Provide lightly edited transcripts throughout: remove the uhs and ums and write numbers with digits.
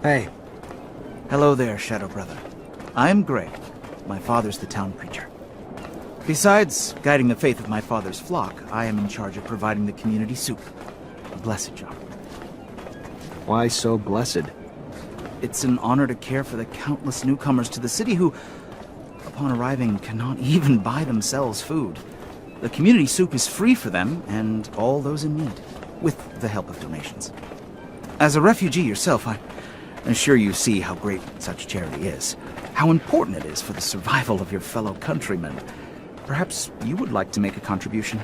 Hey. Hello there, Shadow Brother. I'm Gray. My father's the town preacher. Besides guiding the faith of my father's flock, I am in charge of providing the community soup. A blessed job. Why so blessed? It's an honor to care for the countless newcomers to the city who, upon arriving, cannot even buy themselves food. The community soup is free for them and all those in need, with the help of donations. As a refugee yourself, I'm sure you see how great such charity is, how important it is for the survival of your fellow countrymen. Perhaps you would like to make a contribution?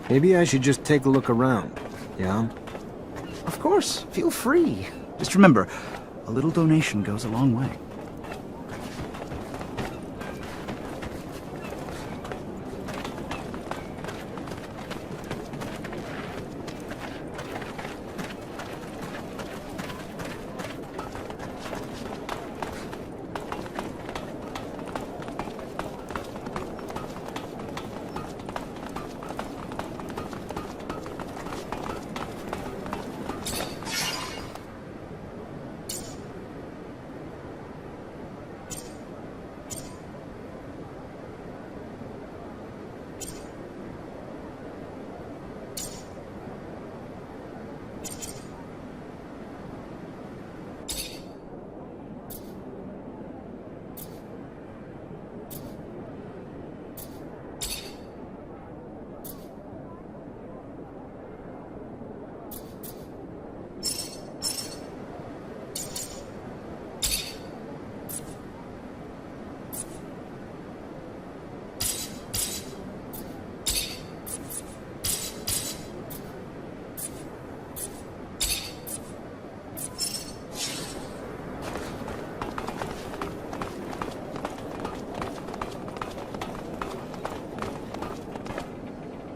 Maybe I should just take a look around, yeah? Of course, feel free. Just remember, a little donation goes a long way.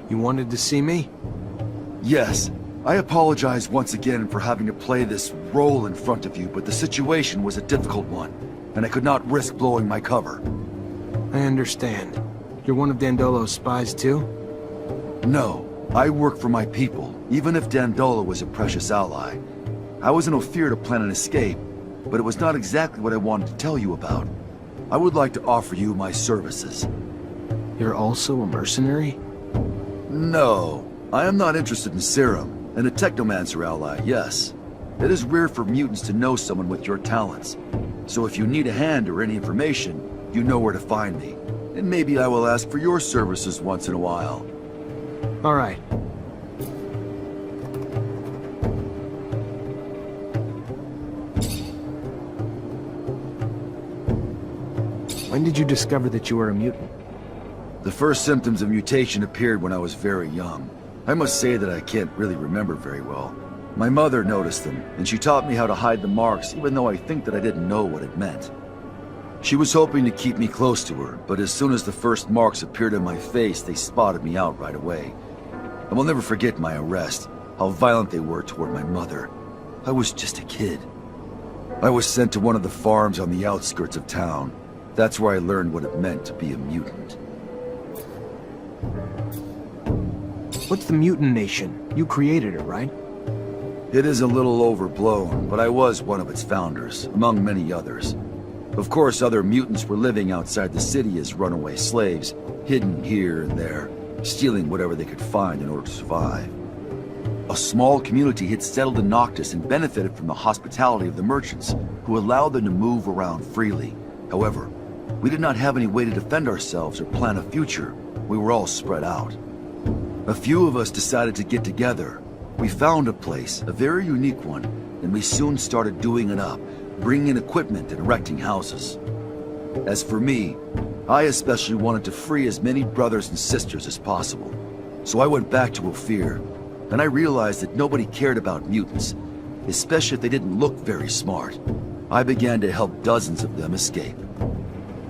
You wanted to see me? Yes. I apologize once again for having to play this role in front of you, but the situation was a difficult one, and I could not risk blowing my cover. I understand. You're one of Dandolo's spies too? No, I work for my people, even if Dandolo was a precious ally. I was in Ophir to plan an escape, but it was not exactly what I wanted to tell you about. I would like to offer you my services. You're also a mercenary? No, I am not interested in serum, and a Technomancer ally, yes. It is rare for mutants to know someone with your talents. So if you need a hand or any information, you know where to find me. And maybe I will ask for your services once in a while. All right. When did you discover that you were a mutant? The first symptoms of mutation appeared when I was very young. I must say that I can't really remember very well. My mother noticed them, and she taught me how to hide the marks, even though I think that I didn't know what it meant. She was hoping to keep me close to her, but as soon as the first marks appeared on my face, they spotted me out right away. I will never forget my arrest, how violent they were toward my mother. I was just a kid. I was sent to one of the farms on the outskirts of town. That's where I learned what it meant to be a mutant. What's the Mutant Nation? You created it, right? It is a little overblown, but I was one of its founders, among many others. Of course, other mutants were living outside the city as runaway slaves, hidden here and there, stealing whatever they could find in order to survive. A small community had settled in Noctis and benefited from the hospitality of the merchants, who allowed them to move around freely. However, we did not have any way to defend ourselves or plan a future. We were all spread out. A few of us decided to get together. We found a place, a very unique one, and we soon started doing it up, bringing in equipment and erecting houses. As for me, I especially wanted to free as many brothers and sisters as possible. So I went back to Ophir, and I realized that nobody cared about mutants, especially if they didn't look very smart. I began to help dozens of them escape.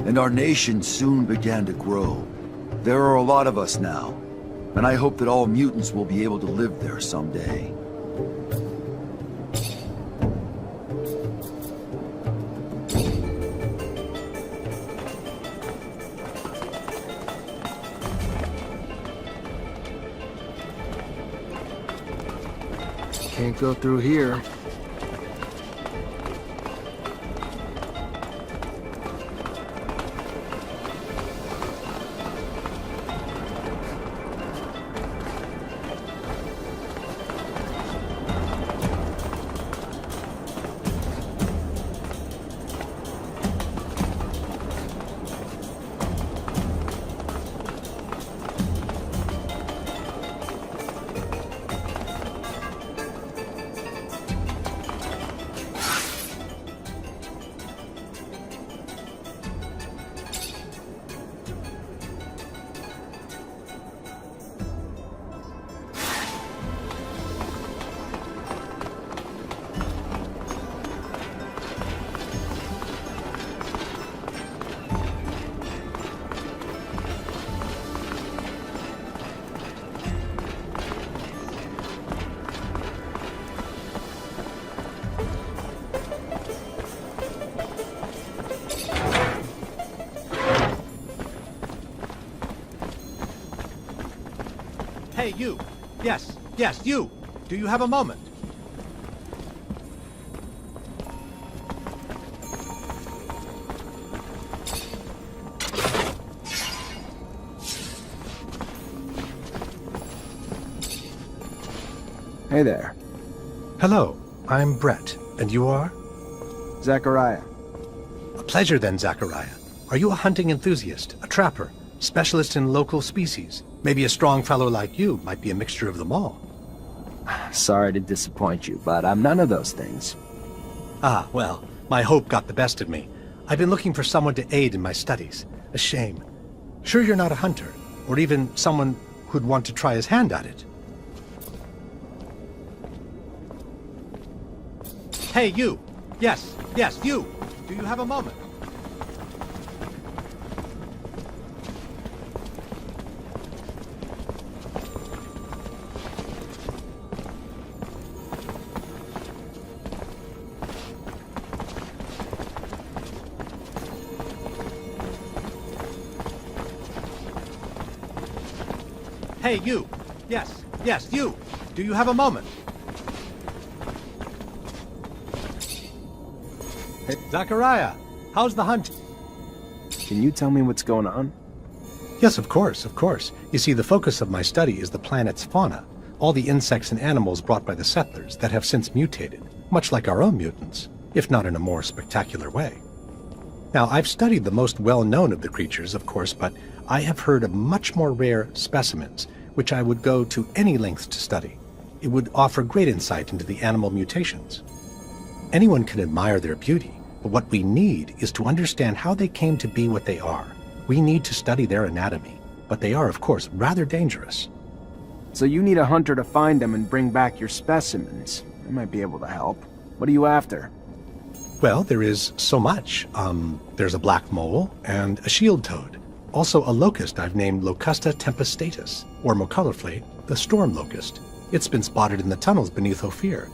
And our nation soon began to grow. There are a lot of us now, and I hope that all mutants will be able to live there someday. Can't go through here. Hey, you! Yes, you! Do you have a moment? Hey there. Hello, I'm Brett, and you are? Zachariah. A pleasure then, Zachariah. Are you a hunting enthusiast, a trapper, specialist in local species? Maybe a strong fellow like you might be a mixture of them all. Sorry to disappoint you, but I'm none of those things. Ah, well, my hope got the best of me. I've been looking for someone to aid in my studies. A shame. Sure you're not a hunter, or even someone who'd want to try his hand at it? Hey, you! Yes, you! Do you have a moment? Hey, you! Yes, you! Do you have a moment? Hey, Zachariah, how's the hunt? Can you tell me what's going on? Yes, of course. You see, the focus of my study is the planet's fauna, all the insects and animals brought by the settlers that have since mutated, much like our own mutants, if not in a more spectacular way. Now, I've studied the most well-known of the creatures, of course, but I have heard of much more rare specimens, which I would go to any lengths to study. It would offer great insight into the animal mutations. Anyone can admire their beauty, but what we need is to understand how they came to be what they are. We need to study their anatomy, but they are, of course, rather dangerous. So you need a hunter to find them and bring back your specimens. I might be able to help. What are you after? Well, there is so much. There's a black mole and a shield toad. Also a locust I've named Locusta tempestatus, or more colorfully, the storm locust. It's been spotted in the tunnels beneath Ophir.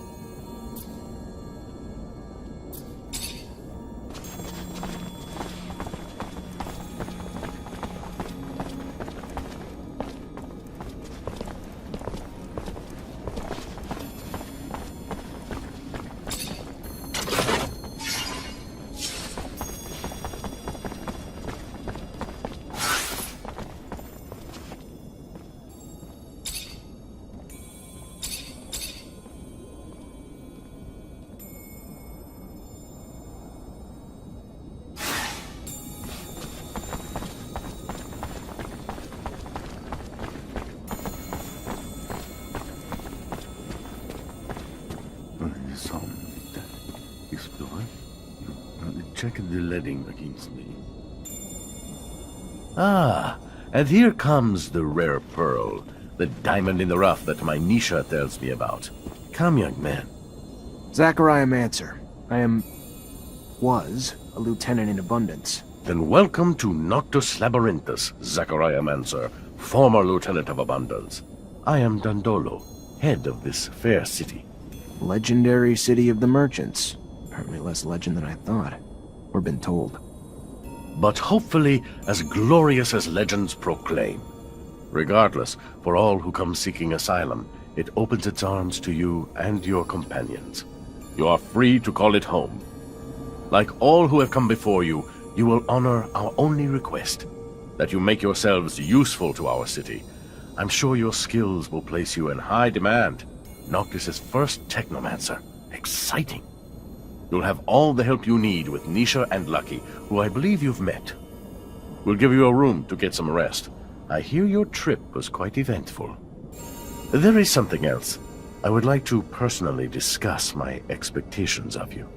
Check the leading against me. Ah, and here comes the rare pearl, the diamond in the rough that my Nisha tells me about. Come, young man. Zachariah Mancer. was a lieutenant in Abundance. Then welcome to Noctus Labyrinthus, Zachariah Mancer, former lieutenant of Abundance. I am Dandolo, head of this fair city. Legendary city of the merchants. Apparently less legend than I thought. Or been told. But hopefully as glorious as legends proclaim. Regardless, for all who come seeking asylum, it opens its arms to you and your companions. You are free to call it home. Like all who have come before you, you will honor our only request, that you make yourselves useful to our city. I'm sure your skills will place you in high demand. Noctis's first Technomancer. Exciting. You'll have all the help you need with Nisha and Lucky, who I believe you've met. We'll give you a room to get some rest. I hear your trip was quite eventful. There is something else. I would like to personally discuss my expectations of you.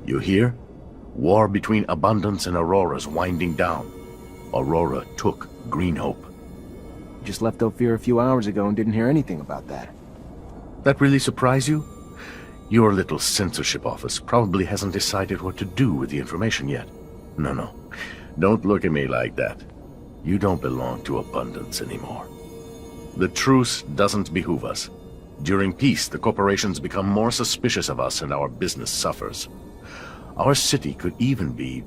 You hear? War between Abundance and Aurora's winding down. Aurora took Green Hope. You just left Ophir a few hours ago and didn't hear anything about that. That really surprise you? Your little censorship office probably hasn't decided what to do with the information yet. No. Don't look at me like that. You don't belong to Abundance anymore. The truce doesn't behoove us. During peace, the corporations become more suspicious of us and our business suffers. Our city could even be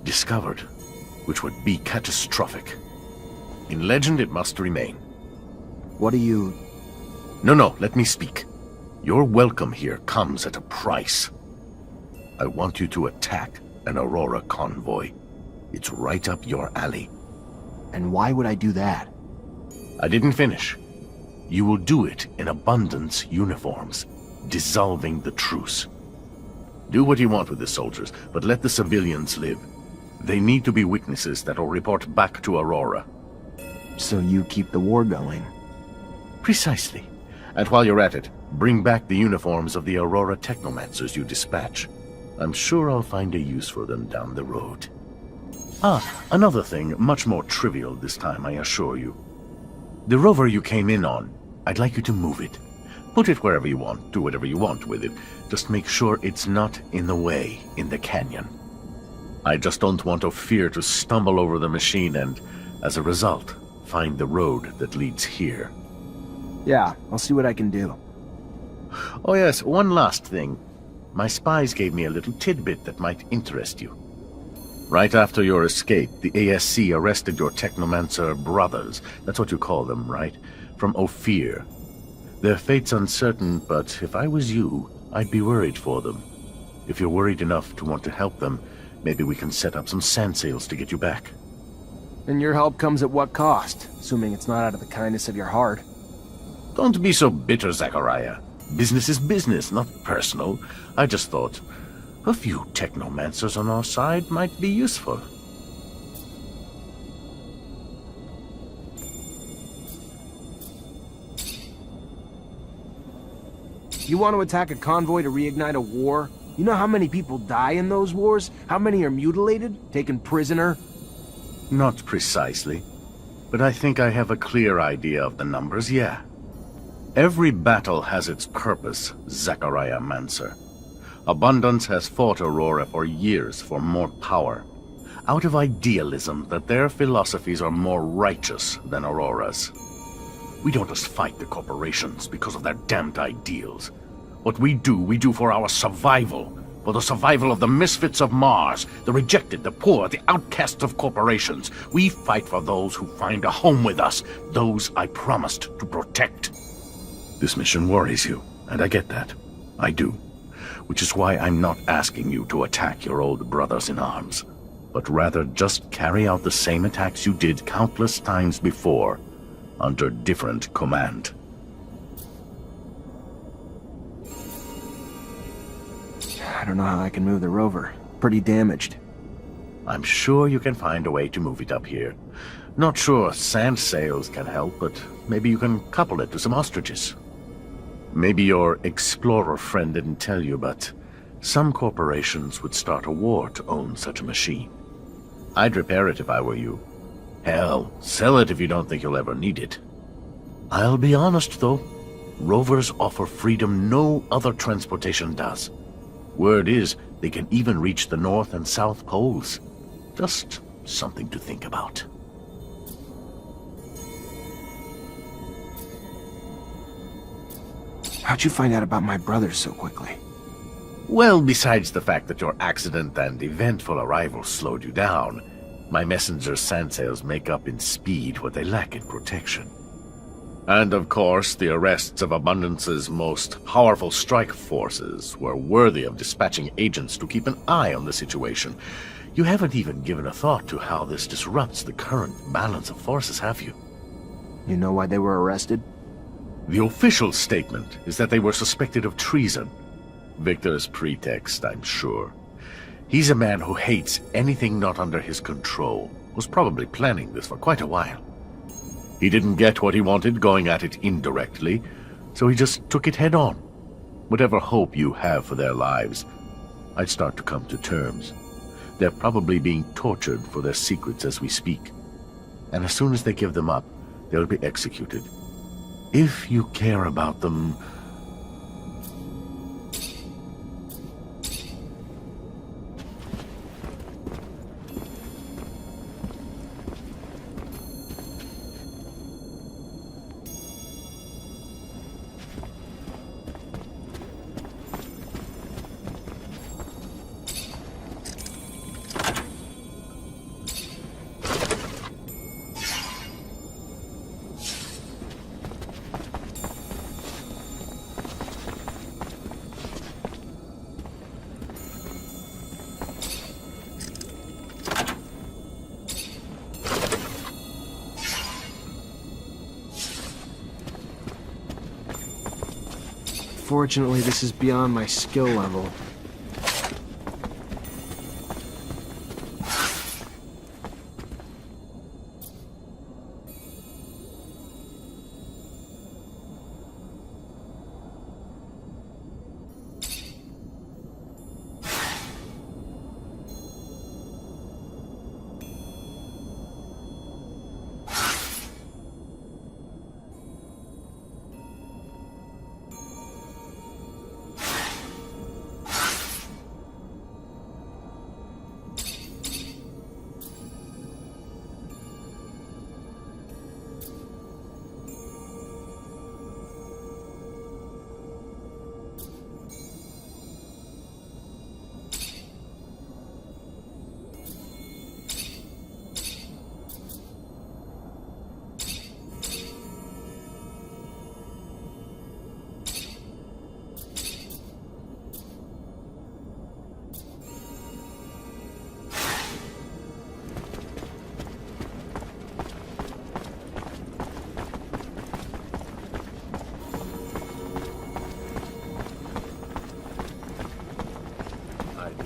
discovered, which would be catastrophic. In legend, it must remain. What do you... No, let me speak. Your welcome here comes at a price. I want you to attack an Aurora convoy. It's right up your alley. And why would I do that? I didn't finish. You will do it in Abundance uniforms, dissolving the truce. Do what you want with the soldiers, but let the civilians live. They need to be witnesses that will report back to Aurora. So you keep the war going? Precisely. And while you're at it, bring back the uniforms of the Aurora Technomancers you dispatch. I'm sure I'll find a use for them down the road. Another thing, much more trivial this time, I assure you. The rover you came in on, I'd like you to move it. Put it wherever you want, do whatever you want with it. Just make sure it's not in the way in the canyon. I just don't want Ophir to stumble over the machine and, as a result, find the road that leads here. Yeah, I'll see what I can do. Oh yes, one last thing. My spies gave me a little tidbit that might interest you. Right after your escape, the ASC arrested your Technomancer brothers. That's what you call them, right? From Ophir. Their fate's uncertain, but if I was you, I'd be worried for them. If you're worried enough to want to help them, maybe we can set up some sand sails to get you back. And your help comes at what cost? Assuming it's not out of the kindness of your heart. Don't be so bitter, Zachariah. Business is business, not personal. I just thought a few Technomancers on our side might be useful. You want to attack a convoy to reignite a war? You know how many people die in those wars? How many are mutilated? Taken prisoner? Not precisely, but I think I have a clear idea of the numbers, yeah. Every battle has its purpose, Zachariah Mancer. Abundance has fought Aurora for years for more power, out of idealism that their philosophies are more righteous than Aurora's. We don't just fight the corporations because of their damned ideals. What we do for our survival, for the survival of the misfits of Mars, the rejected, the poor, the outcasts of corporations. We fight for those who find a home with us, those I promised to protect. This mission worries you, and I get that. I do. Which is why I'm not asking you to attack your old brothers in arms, but rather just carry out the same attacks you did countless times before, under different command. I don't know how I can move the rover. Pretty damaged. I'm sure you can find a way to move it up here. Not sure sand sails can help, but maybe you can couple it to some ostriches. Maybe your explorer friend didn't tell you, but some corporations would start a war to own such a machine. I'd repair it if I were you. Hell, sell it if you don't think you'll ever need it. I'll be honest, though. Rovers offer freedom no other transportation does. Word is, they can even reach the North and South Poles. Just something to think about. How'd you find out about my brothers so quickly? Well, besides the fact that your accident and eventful arrival slowed you down, my messenger's sand sails make up in speed what they lack in protection. And of course, the arrests of Abundance's most powerful strike forces were worthy of dispatching agents to keep an eye on the situation. You haven't even given a thought to how this disrupts the current balance of forces, have you? You know why they were arrested? The official statement is that they were suspected of treason. Victor's pretext, I'm sure. He's a man who hates anything not under his control. Was probably planning this for quite a while. He didn't get what he wanted going at it indirectly, so he just took it head on. Whatever hope you have for their lives, I'd start to come to terms. They're probably being tortured for their secrets as we speak. And as soon as they give them up, they'll be executed. If you care about them... Unfortunately, this is beyond my skill level.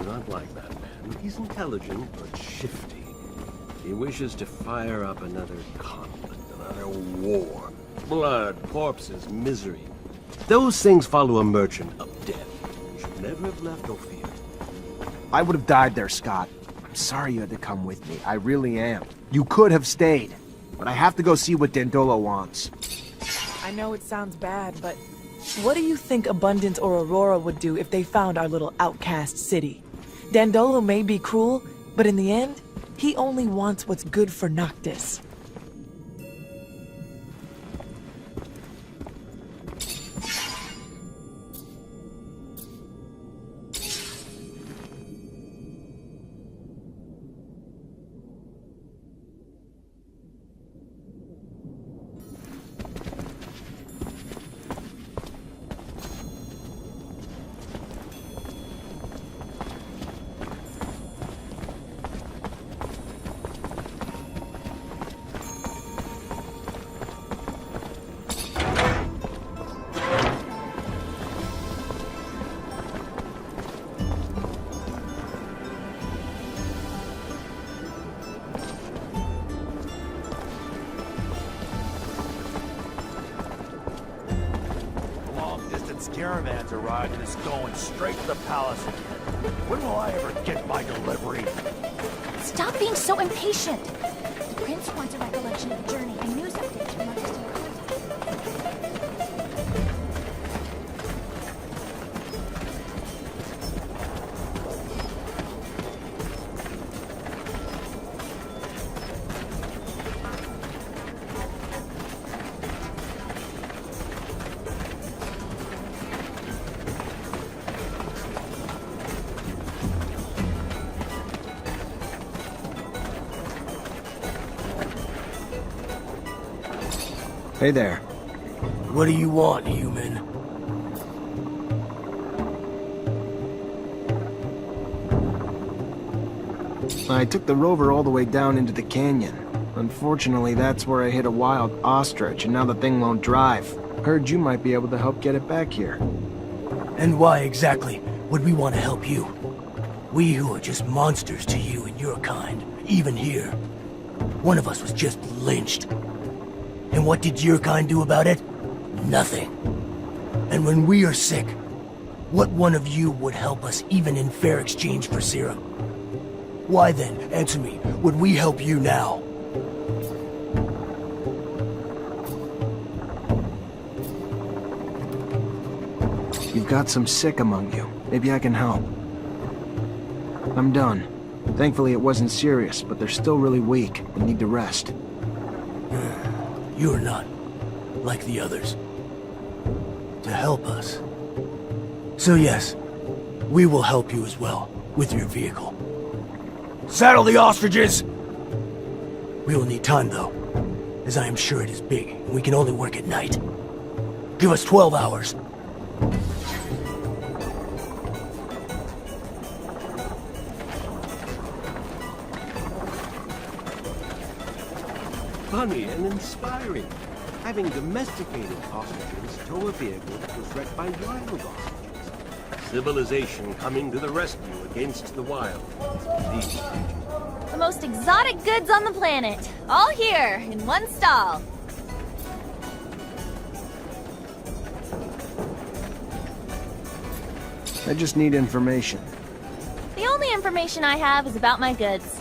Not like that man. He's intelligent, but shifty. He wishes to fire up another conflict, another war. Blood, corpses, misery. Those things follow a merchant of death. You should never have left Ophir. I would have died there, Scott. I'm sorry you had to come with me. I really am. You could have stayed. But I have to go see what Dandolo wants. I know it sounds bad, but what do you think Abundance or Aurora would do if they found our little outcast city? Dandolo may be cruel, but in the end, he only wants what's good for Noctis. Caravan's arrived and is going straight to the palace again. When will I ever get my delivery? Stop being so impatient! The prince wants a recollection of the journey and news updates from our distant Hey there. What do you want, human? I took the rover all the way down into the canyon. Unfortunately, that's where I hit a wild ostrich, and now the thing won't drive. Heard you might be able to help get it back here. And why exactly would we want to help you? We who are just monsters to you and your kind, even here. One of us was just lynched. And what did your kind do about it? Nothing. And when we are sick, what one of you would help us even in fair exchange for serum? Why then, answer me, would we help you now? You've got some sick among you. Maybe I can help. I'm done. Thankfully it wasn't serious, but they're still really weak and need to rest. You're not like the others. To help us. So yes, we will help you as well, with your vehicle. Saddle the ostriches! We will need time though, as I am sure it is big, and we can only work at night. Give us 12 hours. Funny and inspiring. I having domesticated ostriches tow a vehicle that was wrecked by wild ostriches. Civilization coming to the rescue against the wild. These creatures. The most exotic goods on the planet. All here, in one stall. I just need information. The only information I have is about my goods.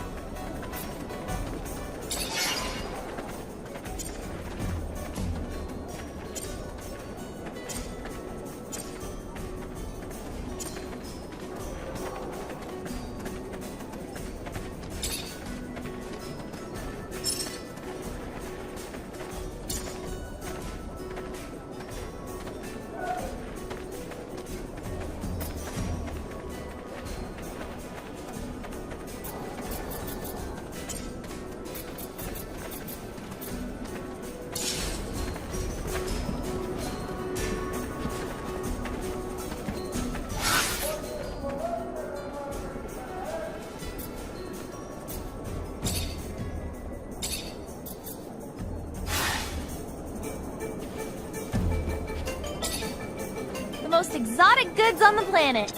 Most exotic goods on the planet.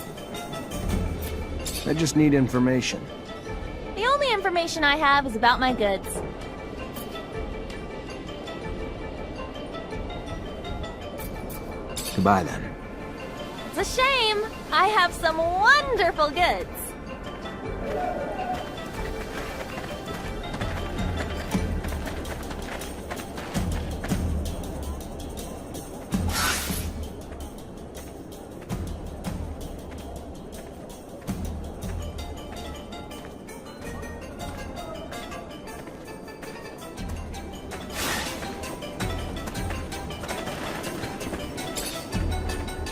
I just need information. The only information I have is about my goods. Goodbye, then. It's a shame. I have some wonderful goods.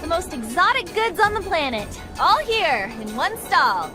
Most exotic goods on the planet. All here, in one stall.